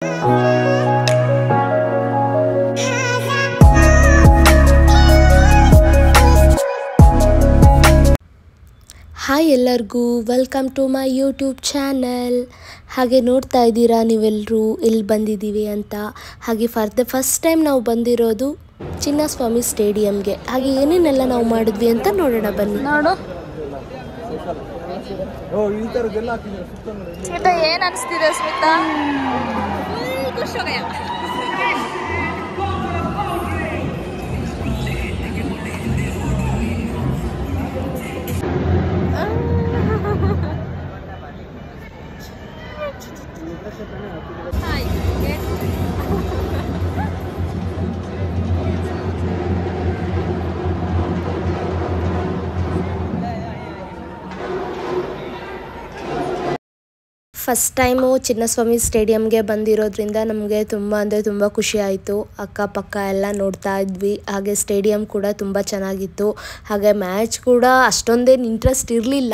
Hi ಎಲ್ಲರಿಗೂ welcome to my YouTube channel. ಹಾಗೆ ನೋಡ್ತಾ ಇದ್ದೀರಾ ನೀವೆಲ್ಲರೂ ಎಲ್ಲಿ ಬಂದಿದ್ದೀವಿ ಅಂತ. ಹಾಗೆ ಫಾರ್ ದ ಫಸ್ಟ್ ಟೈಮ್ ನಾವು ಬಂದಿರೋದು ಚಿನ್ನಸ್ವಾಮಿ ಸ್ಟೇಡಿಯಂಗೆ. ಹಾಗೆ ಏನೇನೆಲ್ಲ ನಾವು ಮಾಡಿದ್ವಿ ಅಂತ ನೋಡೋಣ ಬನ್ನಿ. ನೋಡು ಸ್ಮಿತಾ, ಏನ್ ಅನ್ಸ್ತಿದೆ ಸ್ಮಿತಾ? ಫಸ್ಟ್ ಟೈಮು ಚಿನ್ನಸ್ವಾಮಿ ಸ್ಟೇಡಿಯಂಗೆ ಬಂದಿರೋದ್ರಿಂದ ನಮಗೆ ತುಂಬ ಅಂದರೆ ತುಂಬ ಖುಷಿ ಆಯಿತು. ಅಕ್ಕಪಕ್ಕ ಎಲ್ಲ ನೋಡ್ತಾ ಇದ್ವಿ. ಹಾಗೆ ಸ್ಟೇಡಿಯಂ ಕೂಡ ತುಂಬ ಚೆನ್ನಾಗಿತ್ತು. ಹಾಗೆ ಮ್ಯಾಚ್ ಕೂಡ ಅಷ್ಟೊಂದೇನು ಇಂಟ್ರೆಸ್ಟ್ ಇರಲಿಲ್ಲ,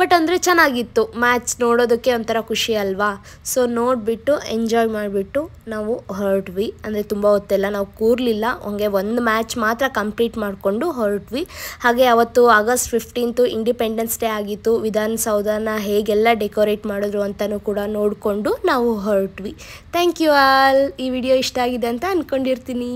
ಬಟ್ ಅಂದರೆ ಚೆನ್ನಾಗಿತ್ತು. ಮ್ಯಾಚ್ ನೋಡೋದಕ್ಕೆ ಒಂಥರ ಖುಷಿ ಅಲ್ವಾ. ಸೊ ನೋಡಿಬಿಟ್ಟು ಎಂಜಾಯ್ ಮಾಡಿಬಿಟ್ಟು ನಾವು ಹೊರಟ್ವಿ. ಅಂದರೆ ತುಂಬ ಹೊತ್ತೆಲ್ಲ ನಾವು ಕೂರಲಿಲ್ಲ, ಹಂಗೆ ಒಂದು ಮ್ಯಾಚ್ ಮಾತ್ರ ಕಂಪ್ಲೀಟ್ ಮಾಡಿಕೊಂಡು ಹೊರಟ್ವಿ. ಹಾಗೆ ಅವತ್ತು ಆಗಸ್ಟ್ 15 ಇಂಡಿಪೆಂಡೆನ್ಸ್ ಡೇ ಆಗಿತ್ತು. ವಿಧಾನಸೌಧನ ಹೇಗೆಲ್ಲ ಡೆಕೋರೇಟ್ ಮಾಡಿದ್ರು ಅಂತಲೂ ಕೂಡ ನೋಡಿಕೊಂಡು ನಾವು ಹೊರಟ್ವಿ. Thank you all. ಈ ವಿಡಿಯೋ ಇಷ್ಟ ಆಗಿದೆ ಅಂತ ಅಂದ್ಕೊಂಡಿರ್ತೀನಿ.